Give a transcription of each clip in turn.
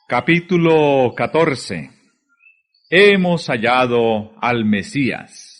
Capítulo 14. Hemos hallado al Mesías.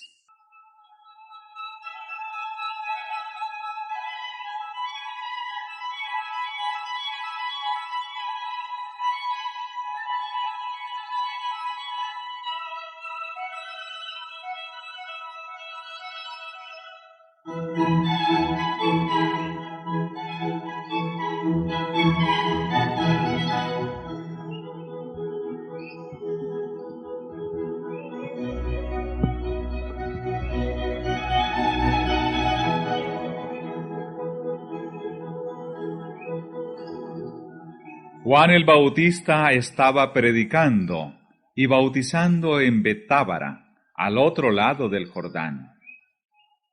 Juan el Bautista estaba predicando y bautizando en Betábara, al otro lado del Jordán.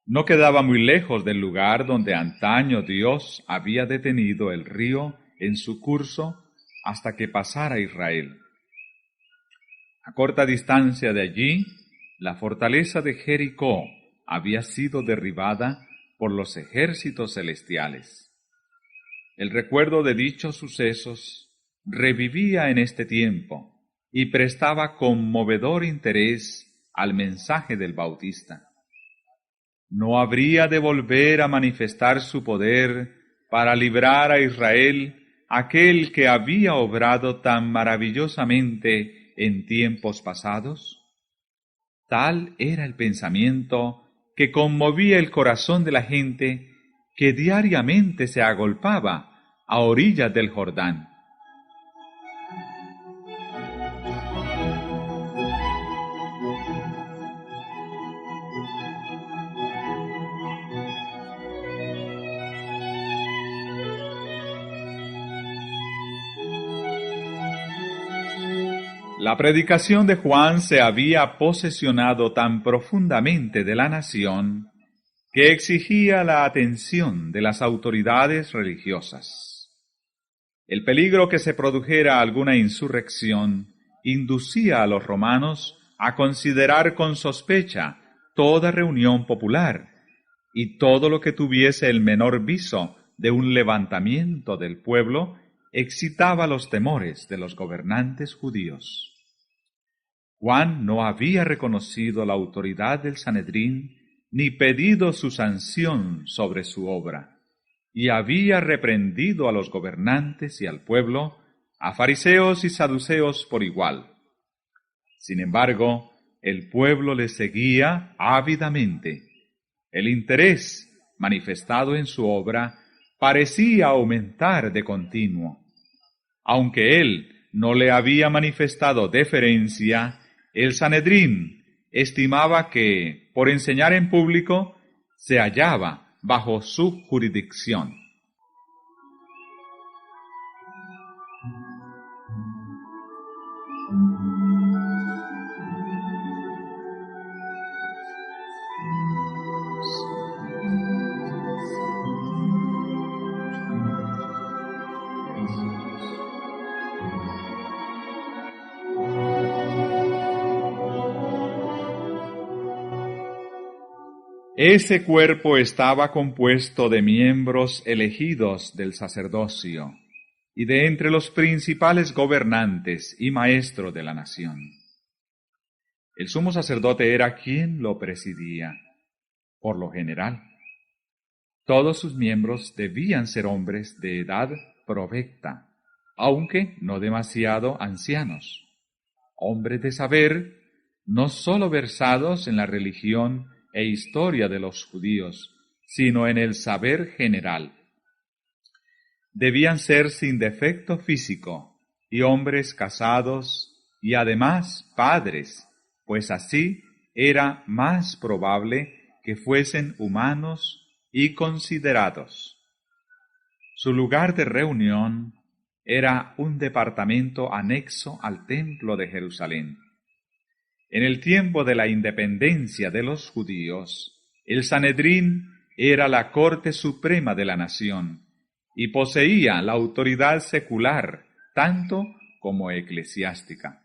No quedaba muy lejos del lugar donde antaño Dios había detenido el río en su curso hasta que pasara Israel. A corta distancia de allí, la fortaleza de Jericó había sido derribada por los ejércitos celestiales. El recuerdo de dichos sucesos revivía en este tiempo y prestaba conmovedor interés al mensaje del Bautista. ¿No habría de volver a manifestar su poder para librar a Israel aquel que había obrado tan maravillosamente en tiempos pasados? Tal era el pensamiento que conmovía el corazón de la gente que diariamente se agolpaba a orillas del Jordán. La predicación de Juan se había posesionado tan profundamente de la nación que exigía la atención de las autoridades religiosas. El peligro que se produjera alguna insurrección inducía a los romanos a considerar con sospecha toda reunión popular y todo lo que tuviese el menor viso de un levantamiento del pueblo excitaba los temores de los gobernantes judíos. Juan no había reconocido la autoridad del Sanedrín ni pedido su sanción sobre su obra, y había reprendido a los gobernantes y al pueblo, a fariseos y saduceos por igual. Sin embargo, el pueblo le seguía ávidamente. El interés manifestado en su obra parecía aumentar de continuo. Aunque él no le había manifestado deferencia, el Sanedrín estimaba que, por enseñar en público, se hallaba bajo su jurisdicción. Ese cuerpo estaba compuesto de miembros elegidos del sacerdocio y de entre los principales gobernantes y maestros de la nación. El sumo sacerdote era quien lo presidía, por lo general. Todos sus miembros debían ser hombres de edad provecta, aunque no demasiado ancianos, hombres de saber, no sólo versados en la religión e historia de los judíos, sino en el saber general. Debían ser sin defecto físico y hombres casados y además padres, pues así era más probable que fuesen humanos y considerados. Su lugar de reunión era un departamento anexo al templo de Jerusalén. En el tiempo de la independencia de los judíos, el Sanedrín era la corte suprema de la nación y poseía la autoridad secular tanto como eclesiástica.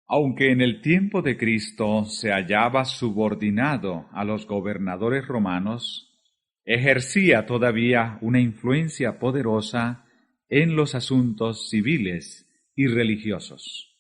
Aunque en el tiempo de Cristo se hallaba subordinado a los gobernadores romanos, ejercía todavía una influencia poderosa en los asuntos civiles y religiosos.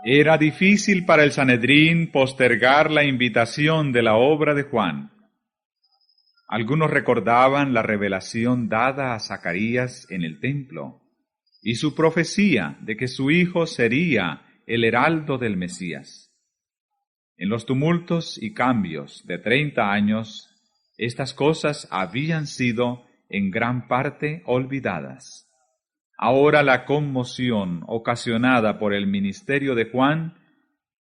Era difícil para el Sanedrín postergar la invitación de la obra de Juan. Algunos recordaban la revelación dada a Zacarías en el templo y su profecía de que su hijo sería el heraldo del Mesías. En los tumultos y cambios de 30 años, estas cosas habían sido en gran parte olvidadas. Ahora la conmoción ocasionada por el ministerio de Juan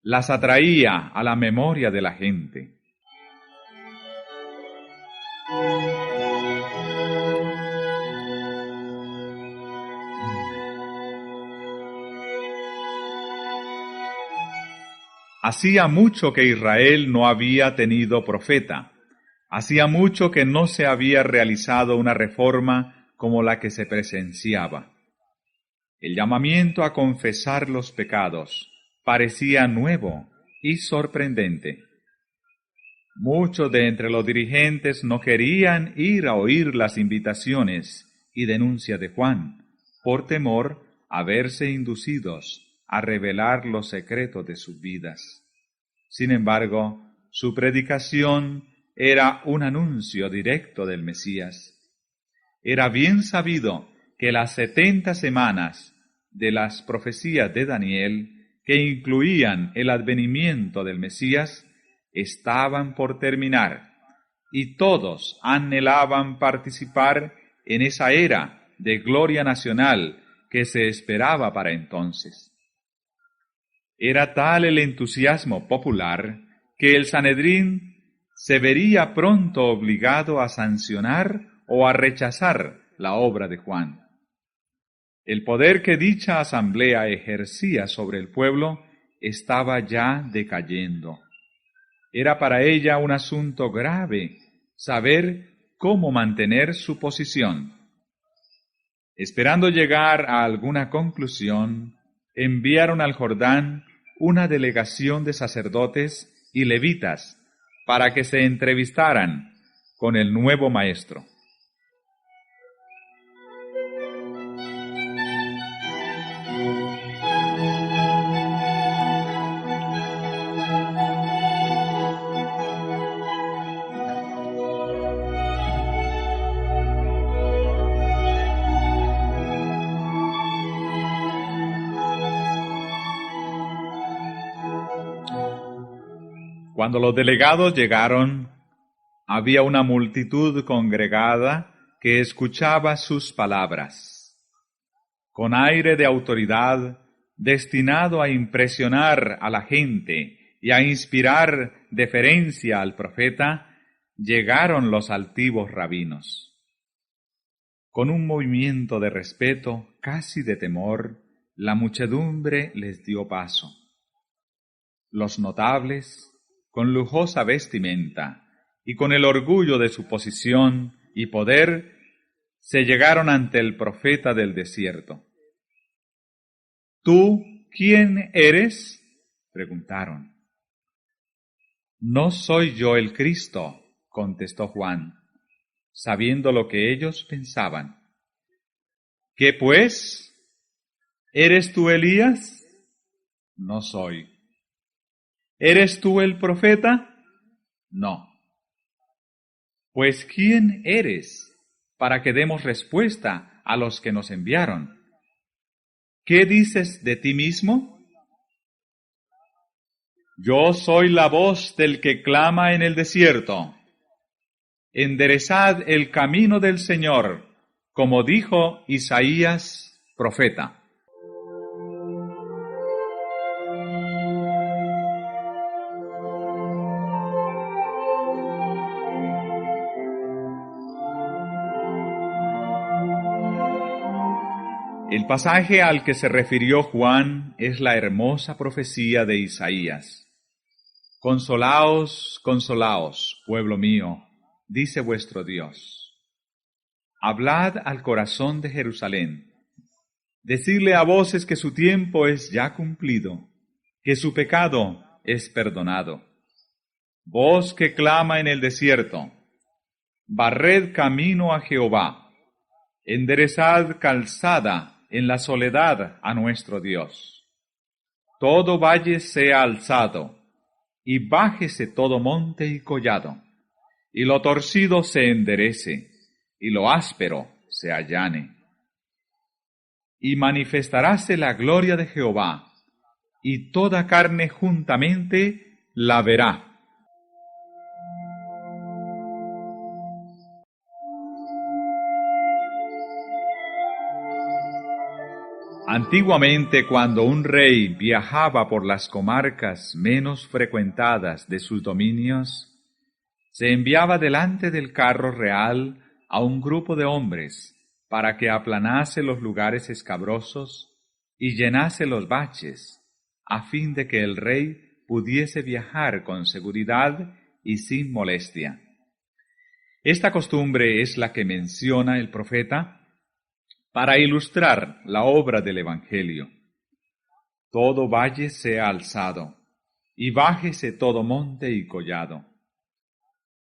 las atraía a la memoria de la gente. Hacía mucho que Israel no había tenido profeta. Hacía mucho que no se había realizado una reforma como la que se presenciaba. El llamamiento a confesar los pecados parecía nuevo y sorprendente. Muchos de entre los dirigentes no querían ir a oír las invitaciones y denuncias de Juan, por temor a verse inducidos a revelar los secretos de sus vidas. Sin embargo, su predicación era un anuncio directo del Mesías. Era bien sabido que las 70 semanas de las profecías de Daniel, que incluían el advenimiento del Mesías, estaban por terminar, y todos anhelaban participar en esa era de gloria nacional que se esperaba para entonces. Era tal el entusiasmo popular que el Sanedrín se vería pronto obligado a sancionar o a rechazar la obra de Juan. El poder que dicha asamblea ejercía sobre el pueblo estaba ya decayendo. Era para ella un asunto grave saber cómo mantener su posición. Esperando llegar a alguna conclusión, enviaron al Jordán una delegación de sacerdotes y levitas para que se entrevistaran con el nuevo maestro. Cuando los delegados llegaron, había una multitud congregada que escuchaba sus palabras. Con aire de autoridad, destinado a impresionar a la gente y a inspirar deferencia al profeta, llegaron los altivos rabinos. Con un movimiento de respeto, casi de temor, la muchedumbre les dio paso. Los notables, con lujosa vestimenta y con el orgullo de su posición y poder, se llegaron ante el profeta del desierto. ¿Tú quién eres?, preguntaron. No soy yo el Cristo, contestó Juan, sabiendo lo que ellos pensaban. ¿Qué pues? ¿Eres tú Elías? No soy. ¿Eres tú el profeta? No. Pues ¿quién eres para que demos respuesta a los que nos enviaron? ¿Qué dices de ti mismo? Yo soy la voz del que clama en el desierto. Enderezad el camino del Señor, como dijo Isaías, profeta. El pasaje al que se refirió Juan es la hermosa profecía de Isaías. Consolaos, consolaos, pueblo mío, dice vuestro Dios. Hablad al corazón de Jerusalén. Decidle a voces que su tiempo es ya cumplido, que su pecado es perdonado. Voz que clama en el desierto, barred camino a Jehová, enderezad calzada en la soledad a nuestro Dios. Todo valle sea alzado, y bájese todo monte y collado, y lo torcido se enderece, y lo áspero se allane. Y manifestaráse la gloria de Jehová, y toda carne juntamente la verá. Antiguamente, cuando un rey viajaba por las comarcas menos frecuentadas de sus dominios, se enviaba delante del carro real a un grupo de hombres para que aplanase los lugares escabrosos y llenase los baches, a fin de que el rey pudiese viajar con seguridad y sin molestia. Esta costumbre es la que menciona el profeta para ilustrar la obra del Evangelio. Todo valle sea alzado, y bájese todo monte y collado.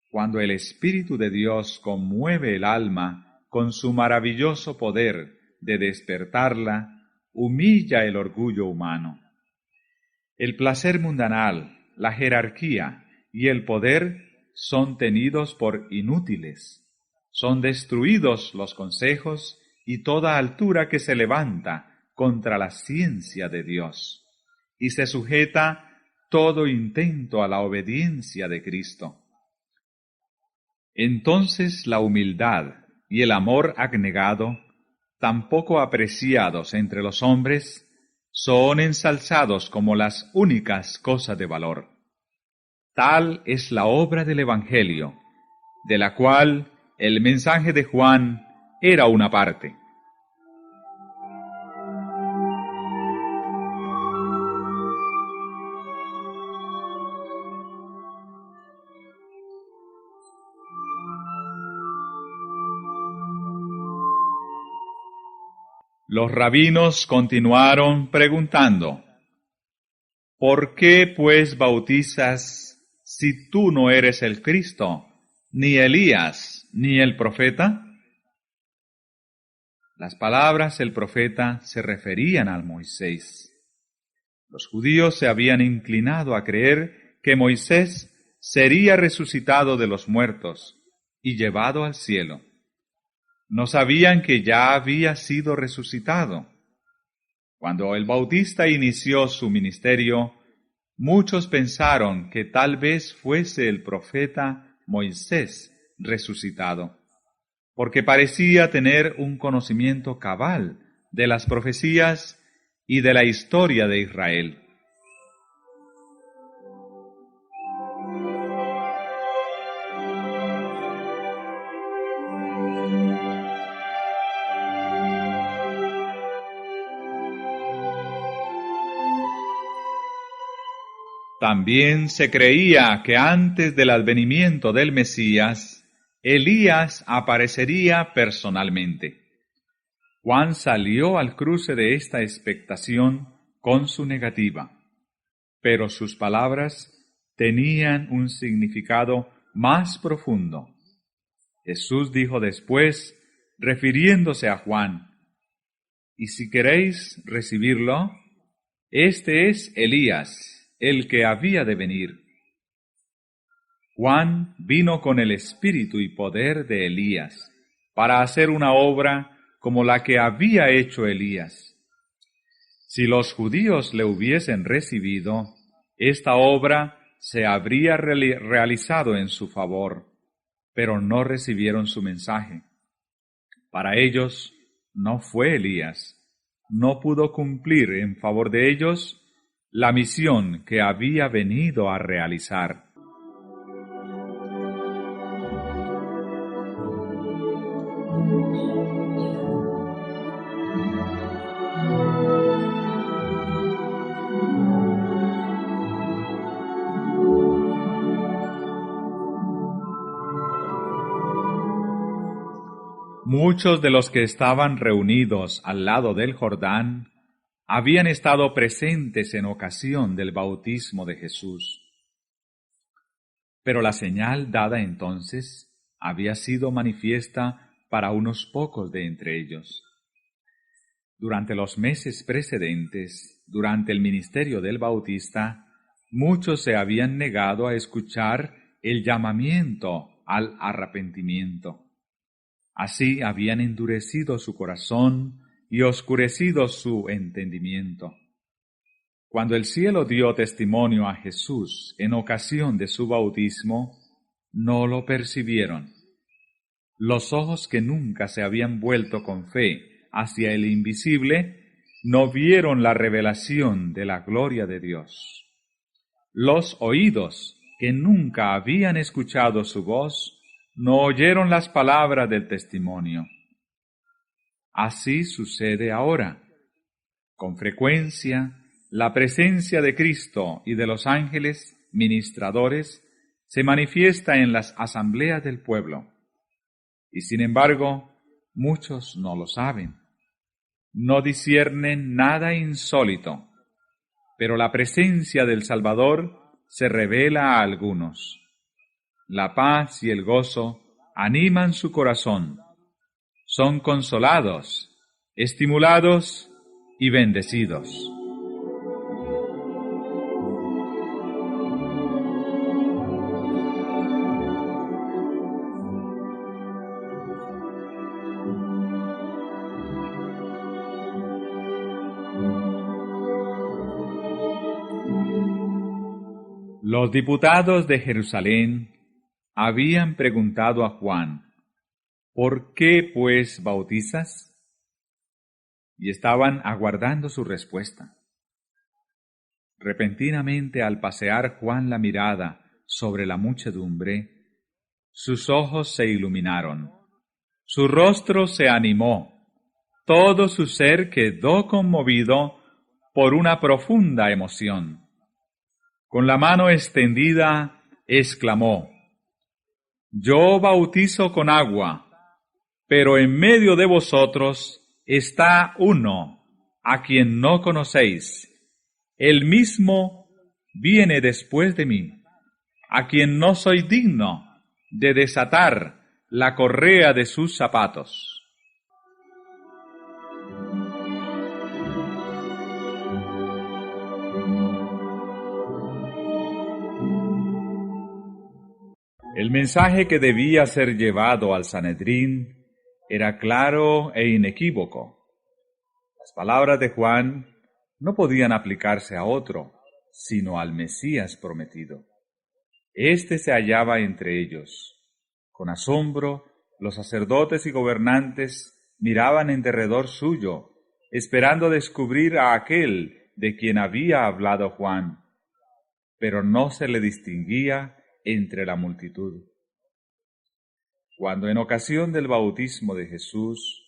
Cuando el Espíritu de Dios conmueve el alma con su maravilloso poder de despertarla, humilla el orgullo humano. El placer mundanal, la jerarquía y el poder son tenidos por inútiles. Son destruidos los consejos y toda altura que se levanta contra la ciencia de Dios, y se sujeta todo intento a la obediencia de Cristo. Entonces la humildad y el amor abnegado, tan poco apreciados entre los hombres, son ensalzados como las únicas cosas de valor. Tal es la obra del Evangelio, de la cual el mensaje de Juan era una parte. Los rabinos continuaron preguntando: ¿por qué pues bautizas si tú no eres el Cristo, ni Elías, ni el profeta? Las palabras del profeta se referían al Moisés. Los judíos se habían inclinado a creer que Moisés sería resucitado de los muertos y llevado al cielo. No sabían que ya había sido resucitado. Cuando el Bautista inició su ministerio, muchos pensaron que tal vez fuese el profeta Moisés resucitado, porque parecía tener un conocimiento cabal de las profecías y de la historia de Israel. También se creía que antes del advenimiento del Mesías, Elías aparecería personalmente. Juan salió al cruce de esta expectación con su negativa, pero sus palabras tenían un significado más profundo. Jesús dijo después, refiriéndose a Juan: «Y si queréis recibirlo, este es Elías, el que había de venir». Juan vino con el espíritu y poder de Elías para hacer una obra como la que había hecho Elías. Si los judíos le hubiesen recibido, esta obra se habría realizado en su favor, pero no recibieron su mensaje. Para ellos no fue Elías, no pudo cumplir en favor de ellos la misión que había venido a realizar. Muchos de los que estaban reunidos al lado del Jordán habían estado presentes en ocasión del bautismo de Jesús. Pero la señal dada entonces había sido manifiesta para unos pocos de entre ellos. Durante los meses precedentes, durante el ministerio del Bautista, muchos se habían negado a escuchar el llamamiento al arrepentimiento. Así habían endurecido su corazón y oscurecido su entendimiento. Cuando el cielo dio testimonio a Jesús en ocasión de su bautismo, no lo percibieron. Los ojos que nunca se habían vuelto con fe hacia el invisible, no vieron la revelación de la gloria de Dios. Los oídos que nunca habían escuchado su voz, no oyeron las palabras del testimonio. Así sucede ahora. Con frecuencia, la presencia de Cristo y de los ángeles ministradores se manifiesta en las asambleas del pueblo. Y sin embargo, muchos no lo saben. No disciernen nada insólito, pero la presencia del Salvador se revela a algunos. La paz y el gozo animan su corazón. Son consolados, estimulados y bendecidos. Los diputados de Jerusalén habían preguntado a Juan, ¿por qué pues bautizas? Y estaban aguardando su respuesta. Repentinamente, al pasear Juan la mirada sobre la muchedumbre, sus ojos se iluminaron, su rostro se animó, todo su ser quedó conmovido por una profunda emoción. Con la mano extendida, exclamó, «Yo bautizo con agua, pero en medio de vosotros está uno a quien no conocéis. Él mismo viene después de mí, a quien no soy digno de desatar la correa de sus zapatos». El mensaje que debía ser llevado al Sanedrín era claro e inequívoco. Las palabras de Juan no podían aplicarse a otro, sino al Mesías prometido. Éste se hallaba entre ellos. Con asombro, los sacerdotes y gobernantes miraban en derredor suyo, esperando descubrir a aquel de quien había hablado Juan, pero no se le distinguía entre la multitud. Cuando en ocasión del bautismo de Jesús,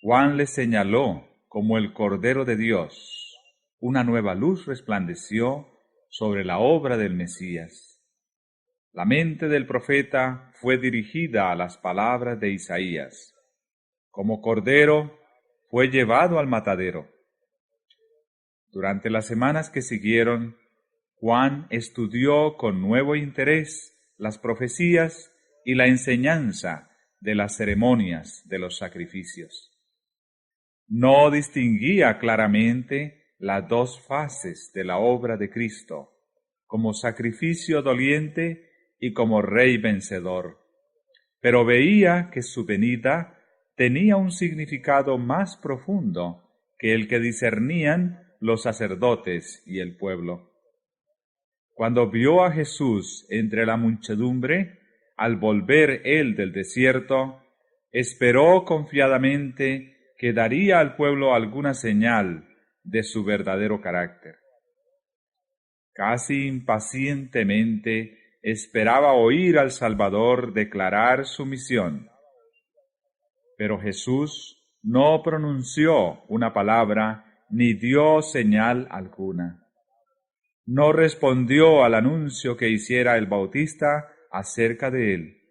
Juan le señaló como el Cordero de Dios, una nueva luz resplandeció sobre la obra del Mesías. La mente del profeta fue dirigida a las palabras de Isaías. Como cordero fue llevado al matadero. Durante las semanas que siguieron, Juan estudió con nuevo interés las profecías y la enseñanza de las ceremonias de los sacrificios. No distinguía claramente las dos fases de la obra de Cristo, como sacrificio doliente y como Rey vencedor, pero veía que su venida tenía un significado más profundo que el que discernían los sacerdotes y el pueblo. Cuando vio a Jesús entre la muchedumbre, al volver él del desierto, esperó confiadamente que daría al pueblo alguna señal de su verdadero carácter. Casi impacientemente esperaba oír al Salvador declarar su misión. Pero Jesús no pronunció una palabra ni dio señal alguna. No respondió al anuncio que hiciera el Bautista acerca de él,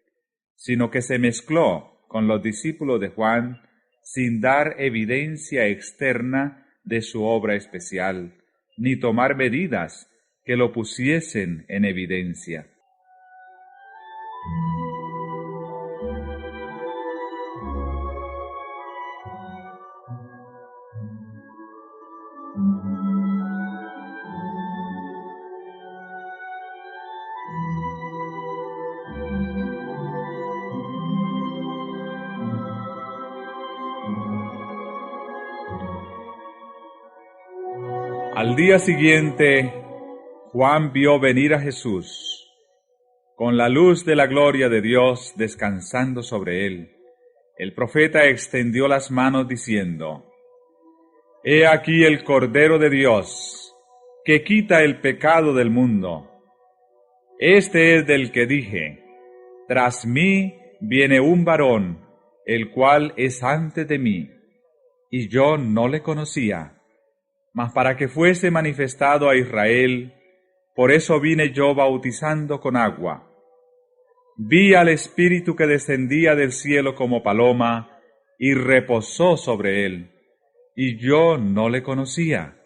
sino que se mezcló con los discípulos de Juan sin dar evidencia externa de su obra especial, ni tomar medidas que lo pusiesen en evidencia. Al día siguiente, Juan vio venir a Jesús, con la luz de la gloria de Dios descansando sobre él. El profeta extendió las manos diciendo: He aquí el Cordero de Dios, que quita el pecado del mundo. Este es del que dije: Tras mí viene un varón, el cual es antes de mí, y yo no le conocía. Mas para que fuese manifestado a Israel, por eso vine yo bautizando con agua. Vi al Espíritu que descendía del cielo como paloma, y reposó sobre él, y yo no le conocía.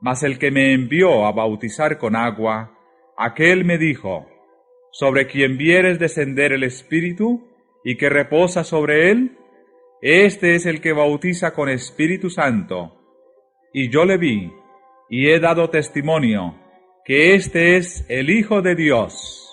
Mas el que me envió a bautizar con agua, aquel me dijo: Sobre quien vieres descender el Espíritu, y que reposa sobre él, este es el que bautiza con Espíritu Santo. Y yo le vi, y he dado testimonio, que este es el Hijo de Dios.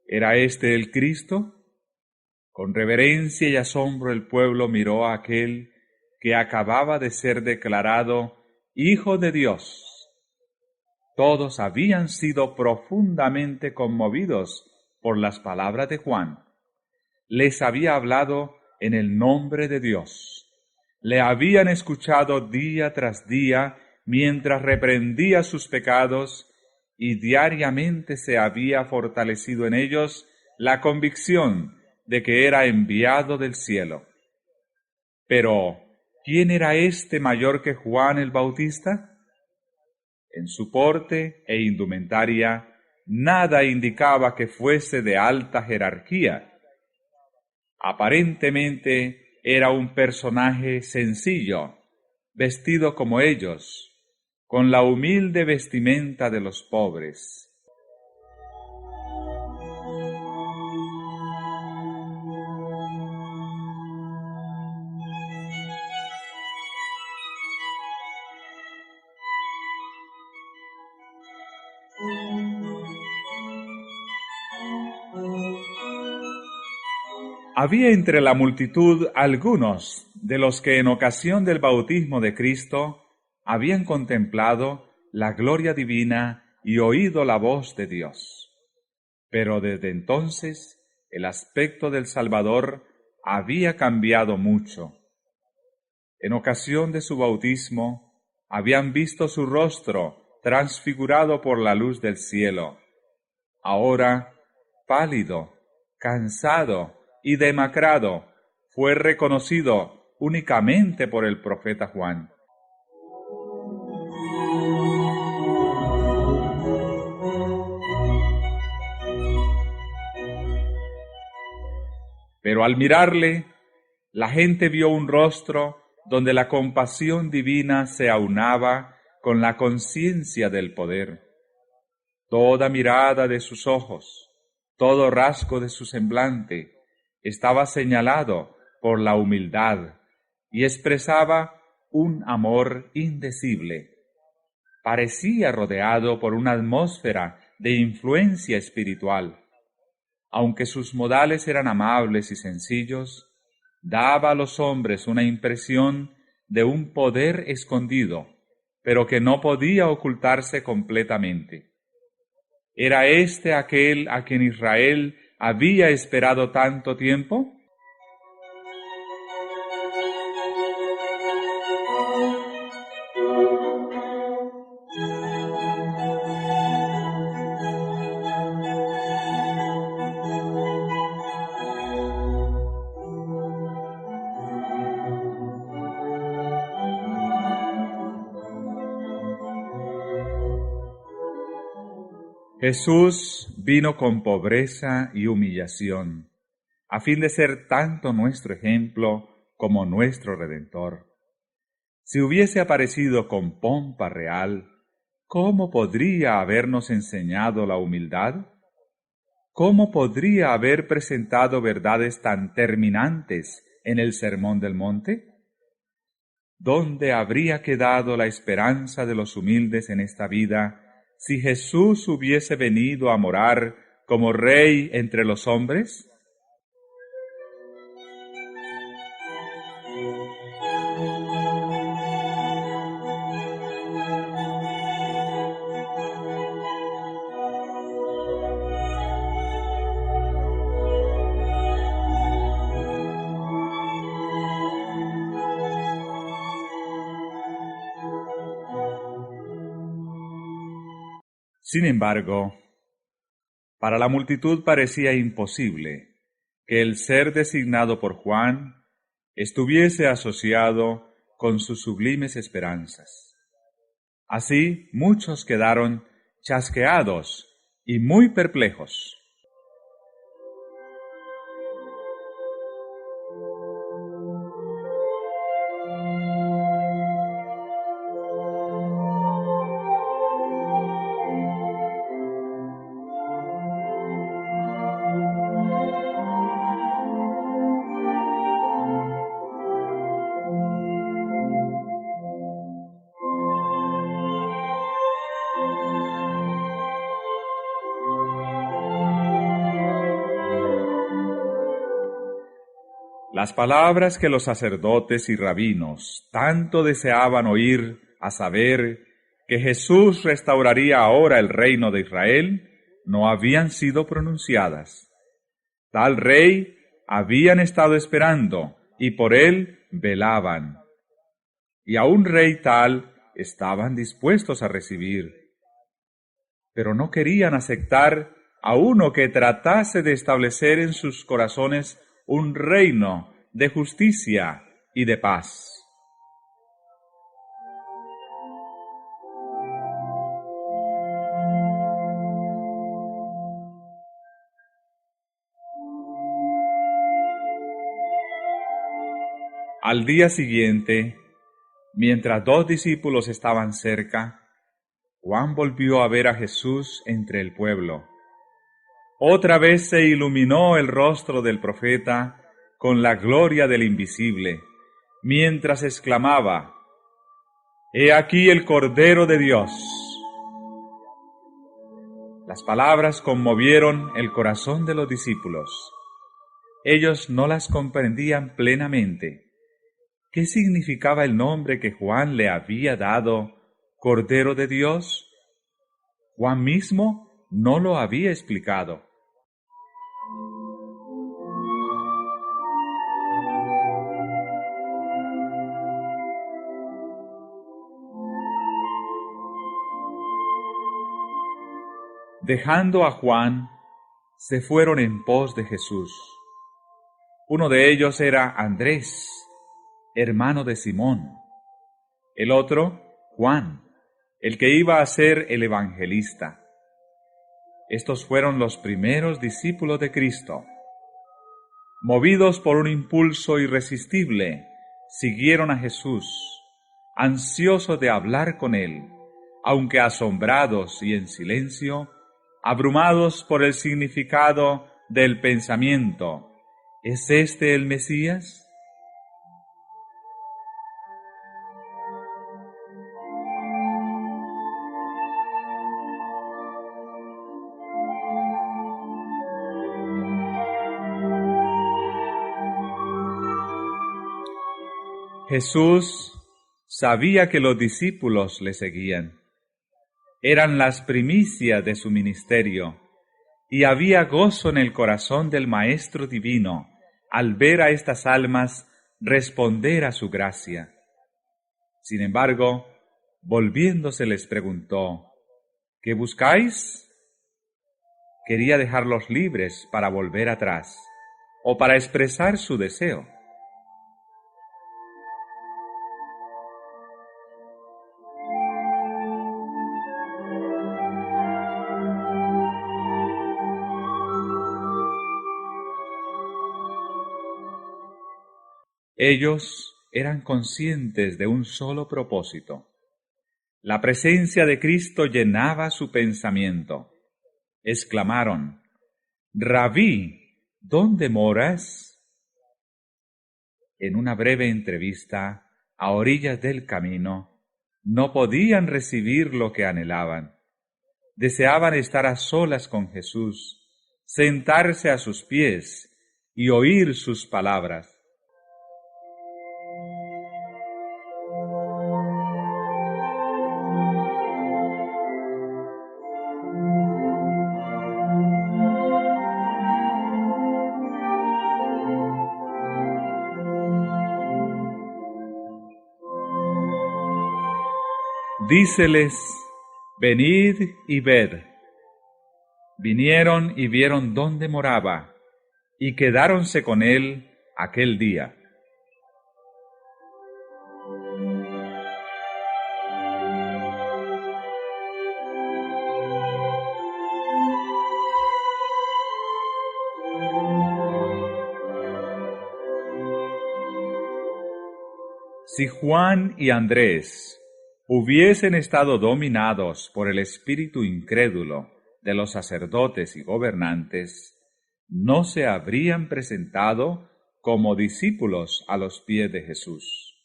¿Era este el Cristo? Con reverencia y asombro el pueblo miró a aquel que acababa de ser declarado Hijo de Dios. Todos habían sido profundamente conmovidos por las palabras de Juan. Les había hablado en el nombre de Dios. Le habían escuchado día tras día mientras reprendía sus pecados, y diariamente se había fortalecido en ellos la convicción de que era enviado del cielo. Pero, ¿quién era este mayor que Juan el Bautista? En su porte e indumentaria, nada indicaba que fuese de alta jerarquía. Aparentemente era un personaje sencillo, vestido como ellos, con la humilde vestimenta de los pobres. Había entre la multitud algunos de los que en ocasión del bautismo de Cristo habían contemplado la gloria divina y oído la voz de Dios. Pero desde entonces el aspecto del Salvador había cambiado mucho. En ocasión de su bautismo habían visto su rostro transfigurado por la luz del cielo. Ahora, pálido, cansado y demacrado, fue reconocido únicamente por el profeta Juan. Pero al mirarle, la gente vio un rostro donde la compasión divina se aunaba con la conciencia del poder. Toda mirada de sus ojos, todo rasgo de su semblante, estaba señalado por la humildad y expresaba un amor indecible. Parecía rodeado por una atmósfera de influencia espiritual. Aunque sus modales eran amables y sencillos, daba a los hombres una impresión de un poder escondido, pero que no podía ocultarse completamente. ¿Era este aquel a quien Israel había esperado tanto tiempo? Jesús vino con pobreza y humillación, a fin de ser tanto nuestro ejemplo como nuestro Redentor. Si hubiese aparecido con pompa real, ¿cómo podría habernos enseñado la humildad? ¿Cómo podría haber presentado verdades tan terminantes en el Sermón del Monte? ¿Dónde habría quedado la esperanza de los humildes en esta vida si Jesús hubiese venido a morar como Rey entre los hombres? Sin embargo, para la multitud parecía imposible que el ser designado por Juan estuviese asociado con sus sublimes esperanzas. Así muchos quedaron chasqueados y muy perplejos. Las palabras que los sacerdotes y rabinos tanto deseaban oír, a saber, que Jesús restauraría ahora el reino de Israel, no habían sido pronunciadas. Tal rey habían estado esperando y por él velaban. Y a un rey tal estaban dispuestos a recibir. Pero no querían aceptar a uno que tratase de establecer en sus corazones un reino de justicia y de paz. Al día siguiente, mientras dos discípulos estaban cerca, Juan volvió a ver a Jesús entre el pueblo. Otra vez se iluminó el rostro del profeta con la gloria del invisible, mientras exclamaba: «He aquí el Cordero de Dios». Las palabras conmovieron el corazón de los discípulos. Ellos no las comprendían plenamente. ¿Qué significaba el nombre que Juan le había dado, Cordero de Dios? Juan mismo no lo había explicado. Dejando a Juan, se fueron en pos de Jesús. Uno de ellos era Andrés, hermano de Simón. El otro, Juan, el que iba a ser el evangelista. Estos fueron los primeros discípulos de Cristo. Movidos por un impulso irresistible, siguieron a Jesús, ansiosos de hablar con él, aunque asombrados y en silencio, abrumados por el significado del pensamiento. ¿Es este el Mesías? Jesús sabía que los discípulos le seguían. Eran las primicias de su ministerio, y había gozo en el corazón del Maestro Divino al ver a estas almas responder a su gracia. Sin embargo, volviéndose les preguntó: ¿qué buscáis? Quería dejarlos libres para volver atrás, o para expresar su deseo. Ellos eran conscientes de un solo propósito. La presencia de Cristo llenaba su pensamiento. Exclamaron: «Rabí, ¿dónde moras?». En una breve entrevista, a orillas del camino, no podían recibir lo que anhelaban. Deseaban estar a solas con Jesús, sentarse a sus pies y oír sus palabras. Díceles: «Venid y ved». Vinieron y vieron dónde moraba, y quedáronse con él aquel día. Si Juan y Andrés hubiesen estado dominados por el espíritu incrédulo de los sacerdotes y gobernantes, no se habrían presentado como discípulos a los pies de Jesús.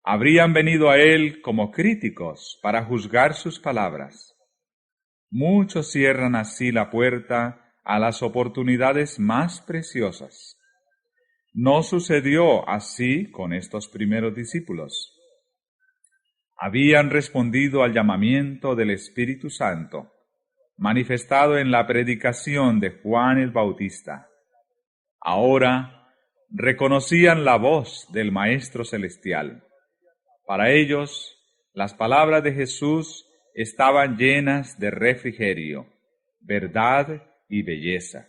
Habrían venido a él como críticos para juzgar sus palabras. Muchos cierran así la puerta a las oportunidades más preciosas. No sucedió así con estos primeros discípulos. Habían respondido al llamamiento del Espíritu Santo, manifestado en la predicación de Juan el Bautista. Ahora reconocían la voz del Maestro Celestial. Para ellos, las palabras de Jesús estaban llenas de refrigerio, verdad y belleza.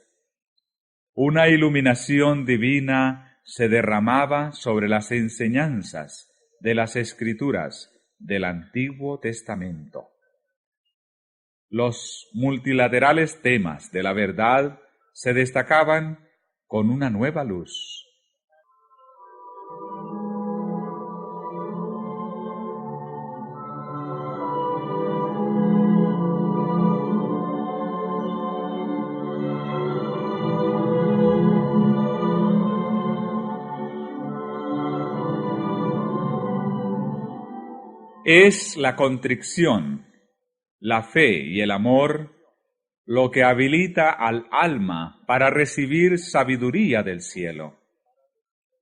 Una iluminación divina se derramaba sobre las enseñanzas de las Escrituras del Antiguo Testamento. Los multilaterales temas de la verdad se destacaban con una nueva luz. Es la contrición, la fe y el amor lo que habilita al alma para recibir sabiduría del cielo.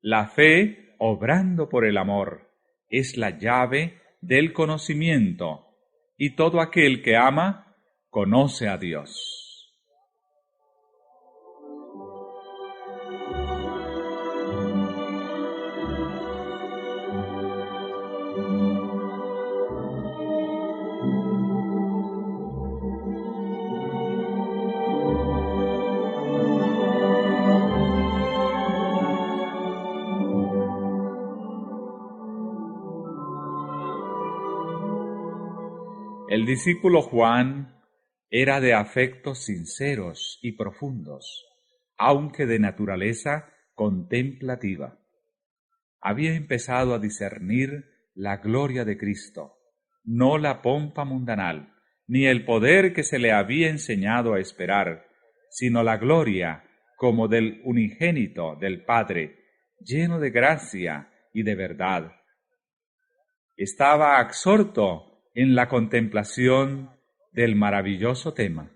La fe, obrando por el amor, es la llave del conocimiento, y todo aquel que ama conoce a Dios. El discípulo Juan era de afectos sinceros y profundos, aunque de naturaleza contemplativa. Había empezado a discernir la gloria de Cristo, no la pompa mundanal, ni el poder que se le había enseñado a esperar, sino la gloria como del unigénito del Padre, lleno de gracia y de verdad. Estaba absorto en la contemplación del maravilloso tema.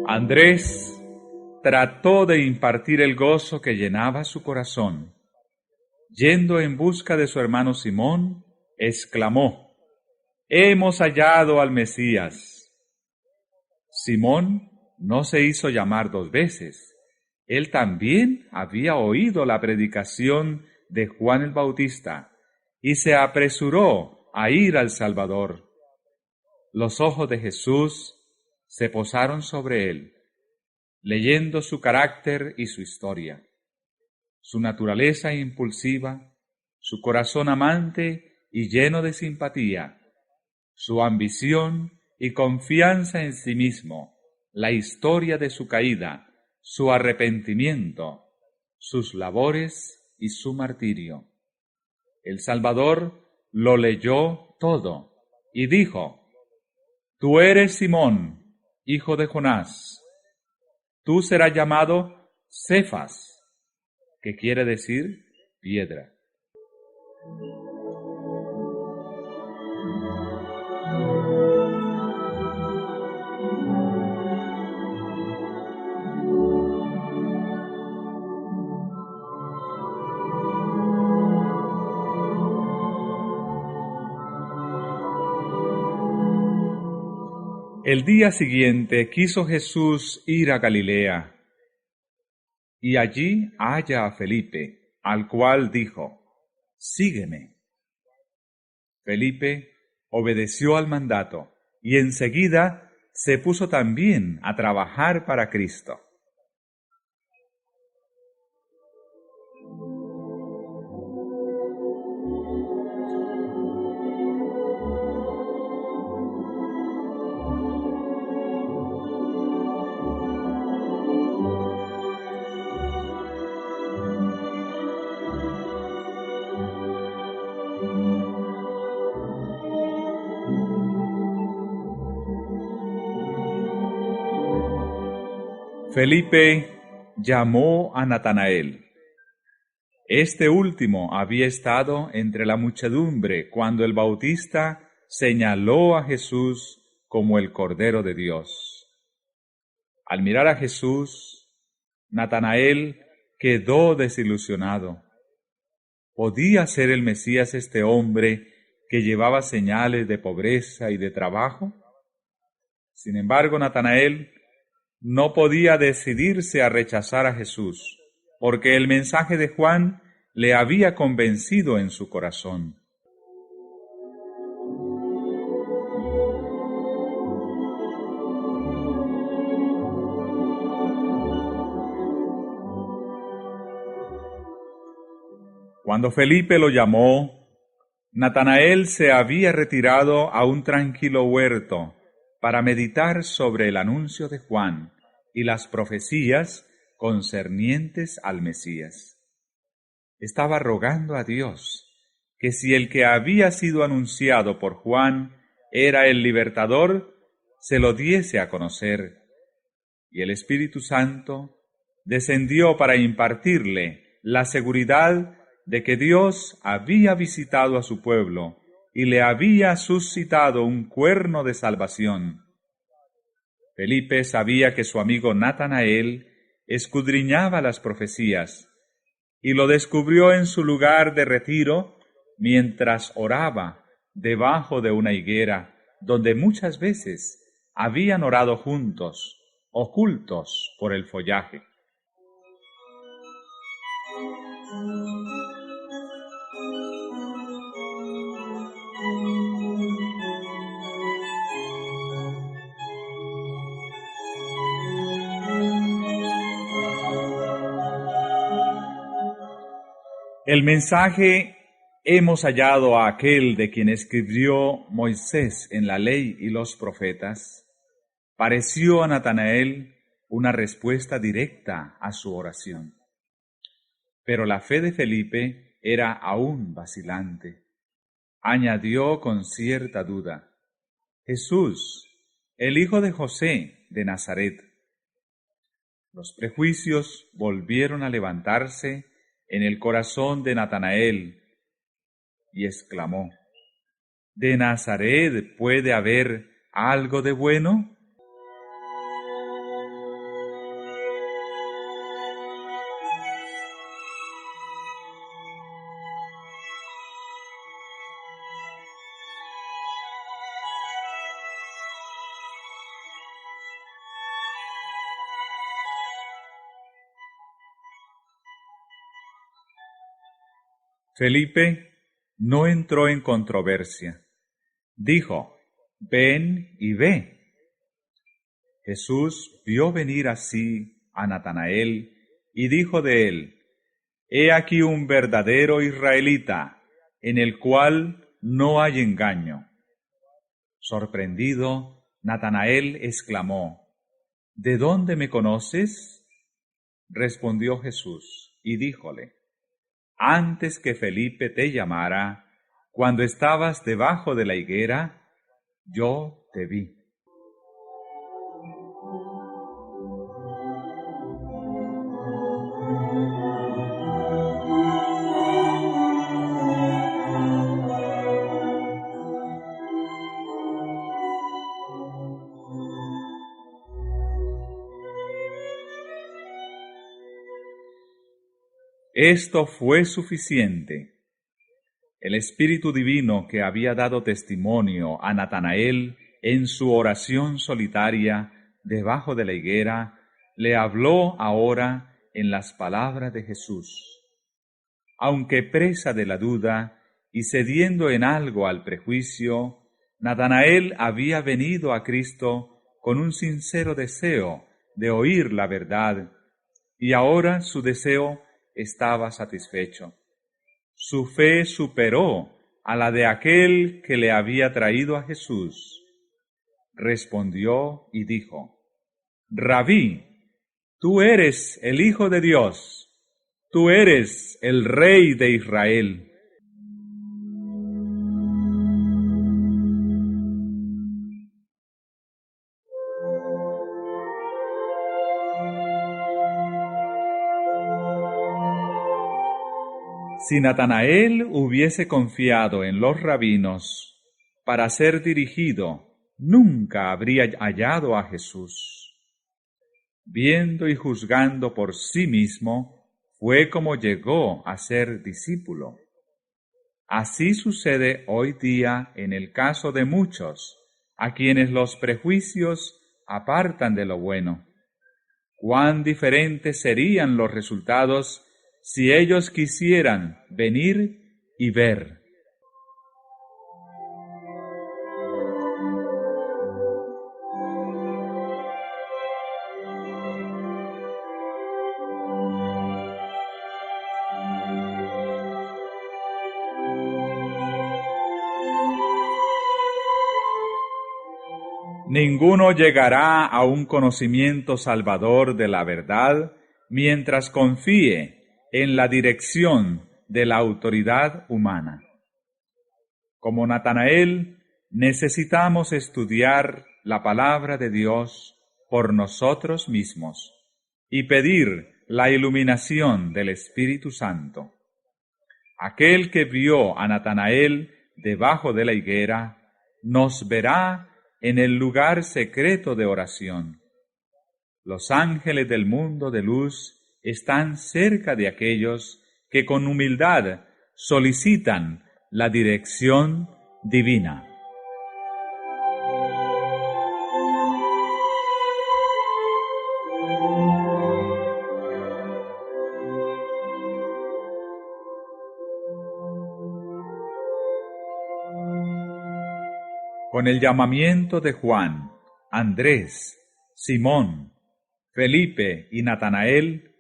Andrés trató de impartir el gozo que llenaba su corazón. Yendo en busca de su hermano Simón, exclamó: «Hemos hallado al Mesías». Simón no se hizo llamar dos veces. Él también había oído la predicación de Juan el Bautista y se apresuró a ir al Salvador. Los ojos de Jesús se posaron sobre él, leyendo su carácter y su historia, su naturaleza impulsiva, su corazón amante y lleno de simpatía, su ambición y confianza en sí mismo, la historia de su caída, su arrepentimiento, sus labores y su martirio. El Salvador lo leyó todo y dijo: Tú eres Simón, hijo de Jonás. Tú serás llamado Cefas, que quiere decir piedra. El día siguiente quiso Jesús ir a Galilea, y allí halla a Felipe, al cual dijo: Sígueme. Felipe obedeció al mandato, y enseguida se puso también a trabajar para Cristo. Felipe llamó a Natanael. Este último había estado entre la muchedumbre cuando el Bautista señaló a Jesús como el Cordero de Dios. Al mirar a Jesús, Natanael quedó desilusionado. ¿Podía ser el Mesías este hombre que llevaba señales de pobreza y de trabajo? Sin embargo, Natanael no podía decidirse a rechazar a Jesús, porque el mensaje de Juan le había convencido en su corazón. Cuando Felipe lo llamó, Natanael se había retirado a un tranquilo huerto para meditar sobre el anuncio de Juan y las profecías concernientes al Mesías. Estaba rogando a Dios que si el que había sido anunciado por Juan era el libertador, se lo diese a conocer. Y el Espíritu Santo descendió para impartirle la seguridad de que Dios había visitado a su pueblo y le había suscitado un cuerno de salvación. Felipe sabía que su amigo Natanael escudriñaba las profecías y lo descubrió en su lugar de retiro mientras oraba debajo de una higuera donde muchas veces habían orado juntos, ocultos por el follaje. El mensaje: hemos hallado a aquel de quien escribió Moisés en la ley y los profetas, pareció a Natanael una respuesta directa a su oración. Pero la fe de Felipe era aún vacilante. Añadió con cierta duda: Jesús, el hijo de José de Nazaret. Los prejuicios volvieron a levantarse en el corazón de Natanael y exclamó: ¿De Nazaret puede haber algo de bueno? Felipe no entró en controversia, dijo: «Ven y ve». Jesús vio venir así a Natanael y dijo de él: «He aquí un verdadero israelita, en el cual no hay engaño». Sorprendido, Natanael exclamó: «¿De dónde me conoces?». Respondió Jesús y díjole: «Antes que Felipe te llamara, cuando estabas debajo de la higuera, yo te vi». Esto fue suficiente. El Espíritu Divino que había dado testimonio a Natanael en su oración solitaria debajo de la higuera, le habló ahora en las palabras de Jesús. Aunque presa de la duda y cediendo en algo al prejuicio, Natanael había venido a Cristo con un sincero deseo de oír la verdad, y ahora su deseo estaba satisfecho. Su fe superó a la de aquel que le había traído a Jesús. Respondió y dijo: «Rabí, tú eres el Hijo de Dios, tú eres el Rey de Israel». Si Natanael hubiese confiado en los rabinos para ser dirigido, nunca habría hallado a Jesús. Viendo y juzgando por sí mismo, fue como llegó a ser discípulo. Así sucede hoy día en el caso de muchos, a quienes los prejuicios apartan de lo bueno. Cuán diferentes serían los resultados si ellos quisieran venir y ver. Ninguno llegará a un conocimiento salvador de la verdad mientras confíe en la dirección de la autoridad humana. Como Natanael, necesitamos estudiar la palabra de Dios por nosotros mismos y pedir la iluminación del Espíritu Santo. Aquel que vio a Natanael debajo de la higuera nos verá en el lugar secreto de oración. Los ángeles del mundo de luz están cerca de aquellos que con humildad solicitan la dirección divina. Con el llamamiento de Juan, Andrés, Simón, Felipe y Natanael,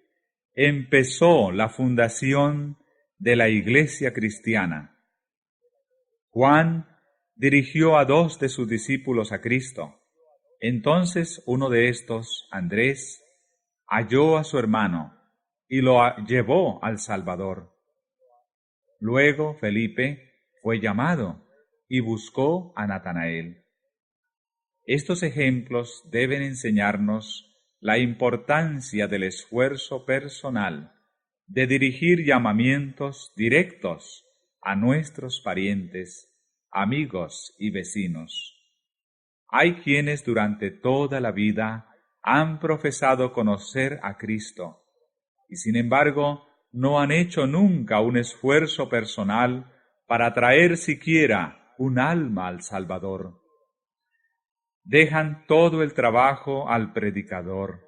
empezó la fundación de la Iglesia cristiana. Juan dirigió a 2 de sus discípulos a Cristo. Entonces uno de estos, Andrés, halló a su hermano y lo llevó al Salvador. Luego Felipe fue llamado y buscó a Natanael. Estos ejemplos deben enseñarnos la importancia del esfuerzo personal de dirigir llamamientos directos a nuestros parientes, amigos y vecinos. Hay quienes durante toda la vida han profesado conocer a Cristo y sin embargo no han hecho nunca un esfuerzo personal para traer siquiera un alma al Salvador. Dejan todo el trabajo al predicador.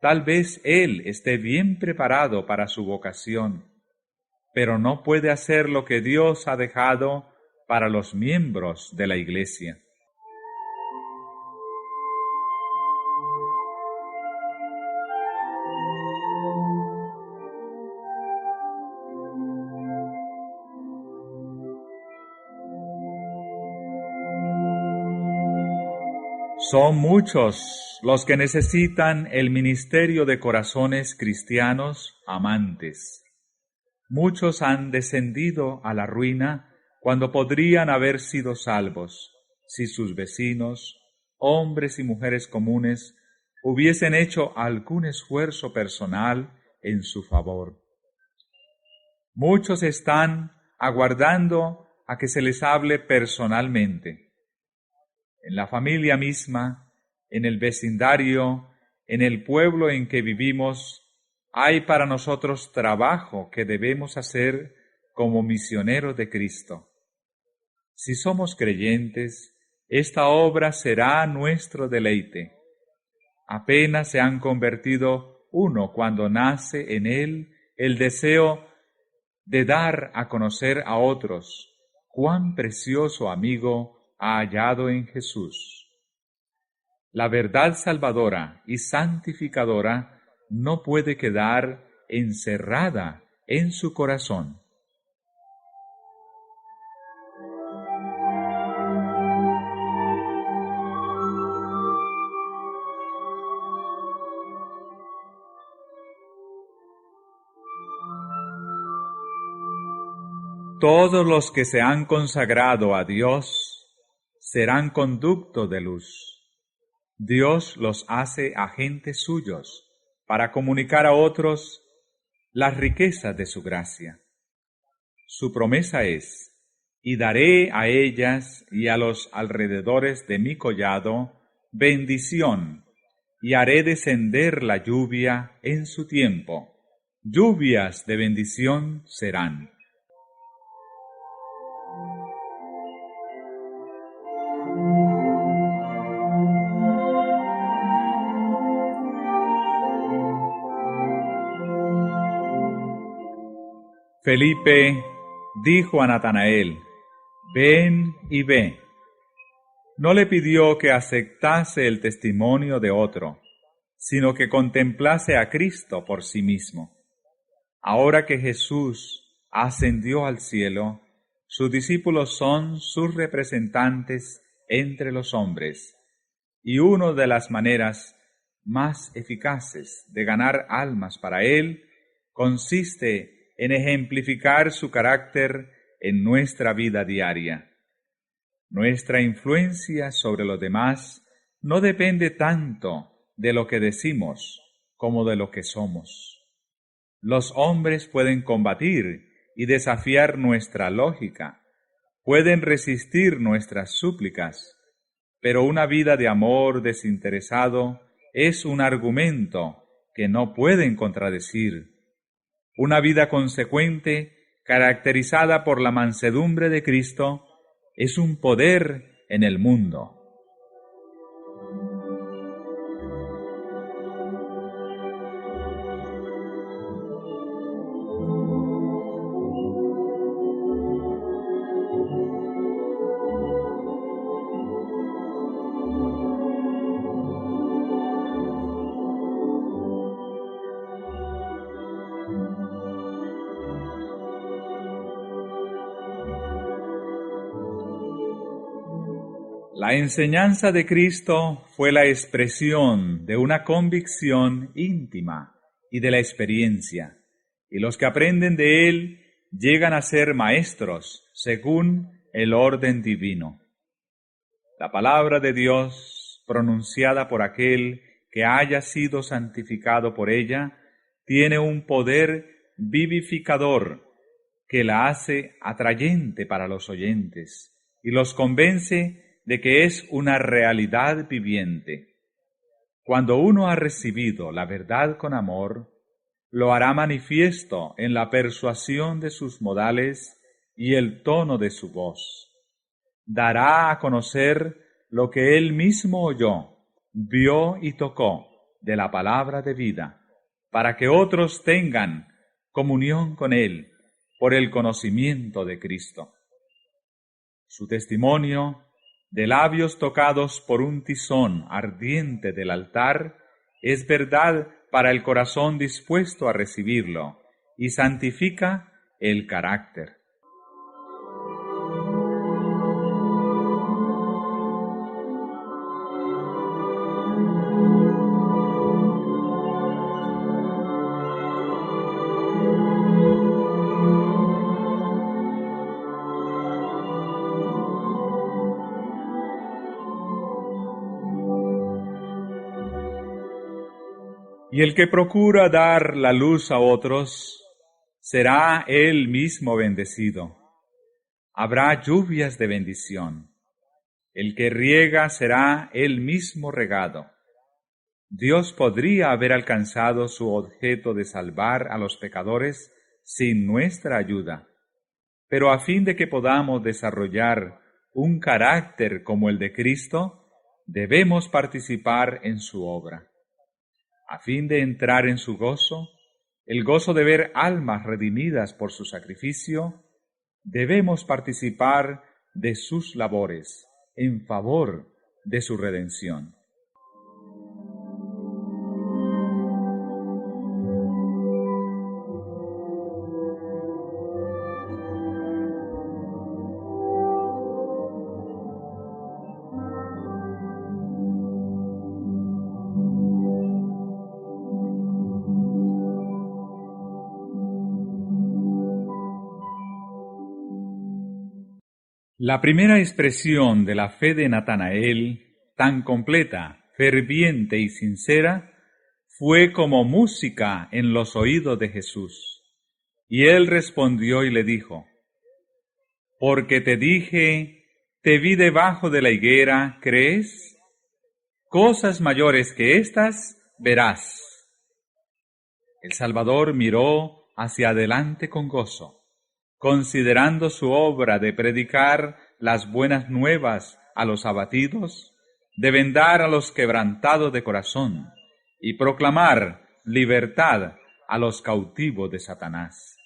Tal vez él esté bien preparado para su vocación, pero no puede hacer lo que Dios ha dejado para los miembros de la Iglesia. Son muchos los que necesitan el ministerio de corazones cristianos amantes. Muchos han descendido a la ruina cuando podrían haber sido salvos si sus vecinos, hombres y mujeres comunes, hubiesen hecho algún esfuerzo personal en su favor. Muchos están aguardando a que se les hable personalmente. En la familia misma, en el vecindario, en el pueblo en que vivimos, hay para nosotros trabajo que debemos hacer como misioneros de Cristo. Si somos creyentes, esta obra será nuestro deleite. Apenas se han convertido uno cuando nace en él el deseo de dar a conocer a otros cuán precioso amigo ha hallado en Jesús. La verdad salvadora y santificadora no puede quedar encerrada en su corazón. Todos los que se han consagrado a Dios serán conducto de luz. Dios los hace agentes suyos para comunicar a otros las riquezas de su gracia. Su promesa es: y daré a ellas y a los alrededores de mi collado bendición, y haré descender la lluvia en su tiempo. Lluvias de bendición serán. Felipe dijo a Natanael: ven y ve. No le pidió que aceptase el testimonio de otro, sino que contemplase a Cristo por sí mismo. Ahora que Jesús ascendió al cielo, sus discípulos son sus representantes entre los hombres, y una de las maneras más eficaces de ganar almas para Él consiste en ejemplificar su carácter en nuestra vida diaria. Nuestra influencia sobre los demás no depende tanto de lo que decimos como de lo que somos. Los hombres pueden combatir y desafiar nuestra lógica, pueden resistir nuestras súplicas, pero una vida de amor desinteresado es un argumento que no pueden contradecir. Una vida consecuente, caracterizada por la mansedumbre de Cristo, es un poder en el mundo. La enseñanza de Cristo fue la expresión de una convicción íntima y de la experiencia, y los que aprenden de Él llegan a ser maestros según el orden divino. La palabra de Dios, pronunciada por aquel que haya sido santificado por ella, tiene un poder vivificador que la hace atrayente para los oyentes y los convence de que es una realidad viviente. Cuando uno ha recibido la verdad con amor, lo hará manifiesto en la persuasión de sus modales y el tono de su voz. Dará a conocer lo que él mismo oyó, vio y tocó de la palabra de vida, para que otros tengan comunión con él por el conocimiento de Cristo. Su testimonio, de labios tocados por un tizón ardiente del altar, es verdad para el corazón dispuesto a recibirlo y santifica el carácter. Y el que procura dar la luz a otros, será él mismo bendecido. Habrá lluvias de bendición. El que riega será él mismo regado. Dios podría haber alcanzado su objeto de salvar a los pecadores sin nuestra ayuda, pero a fin de que podamos desarrollar un carácter como el de Cristo, debemos participar en su obra. A fin de entrar en su gozo, el gozo de ver almas redimidas por su sacrificio, debemos participar de sus labores en favor de su redención. La primera expresión de la fe de Natanael, tan completa, ferviente y sincera, fue como música en los oídos de Jesús. Y él respondió y le dijo: «Porque te dije, te vi debajo de la higuera, ¿crees? Cosas mayores que estas verás». El Salvador miró hacia adelante con gozo, considerando su obra de predicar las buenas nuevas a los abatidos, de vendar a los quebrantados de corazón y proclamar libertad a los cautivos de Satanás.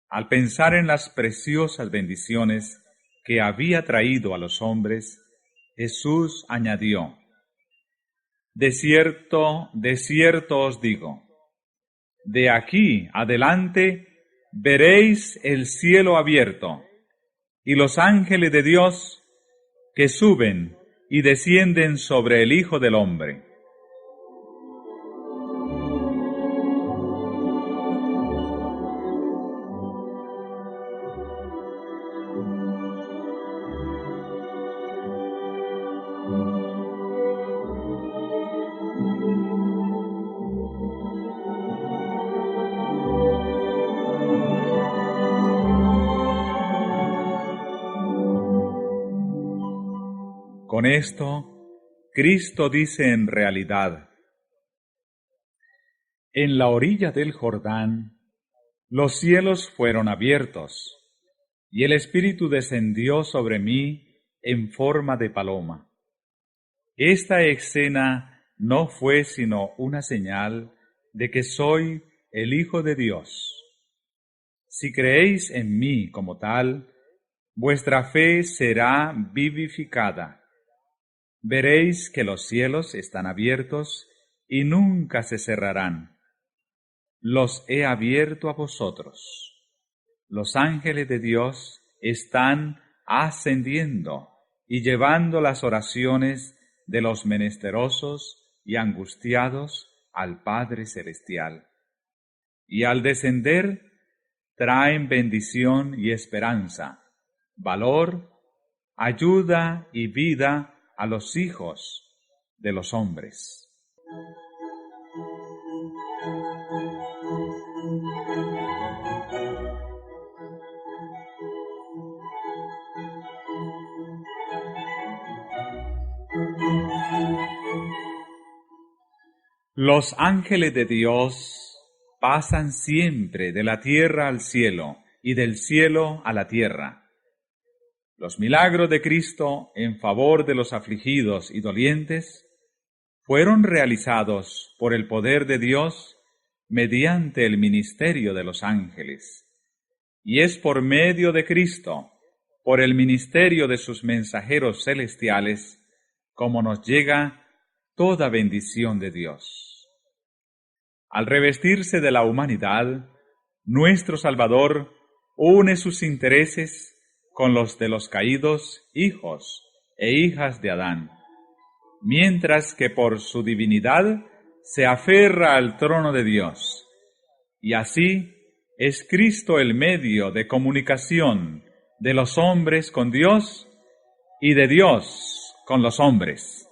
Al pensar en las preciosas bendiciones que había traído a los hombres, Jesús añadió: de cierto os digo, de aquí adelante veréis el cielo abierto y los ángeles de Dios que suben y descienden sobre el Hijo del Hombre. Con esto, Cristo dice en realidad: en la orilla del Jordán, los cielos fueron abiertos, y el Espíritu descendió sobre mí en forma de paloma. Esta escena no fue sino una señal de que soy el Hijo de Dios. Si creéis en mí como tal, vuestra fe será vivificada. Veréis que los cielos están abiertos y nunca se cerrarán. Los he abierto a vosotros. Los ángeles de Dios están ascendiendo y llevando las oraciones de los menesterosos y angustiados al Padre Celestial. Y al descender, traen bendición y esperanza, valor, ayuda y vida a los hijos de los hombres. Los ángeles de Dios pasan siempre de la tierra al cielo y del cielo a la tierra. Los milagros de Cristo en favor de los afligidos y dolientes fueron realizados por el poder de Dios mediante el ministerio de los ángeles. Y es por medio de Cristo por el ministerio de sus mensajeros celestiales, como nos llega toda bendición de Dios. Al revestirse de la humanidad, nuestro Salvador une sus intereses con los de los caídos hijos e hijas de Adán, mientras que por su divinidad se aferra al trono de Dios, y así es Cristo el medio de comunicación de los hombres con Dios y de Dios con los hombres.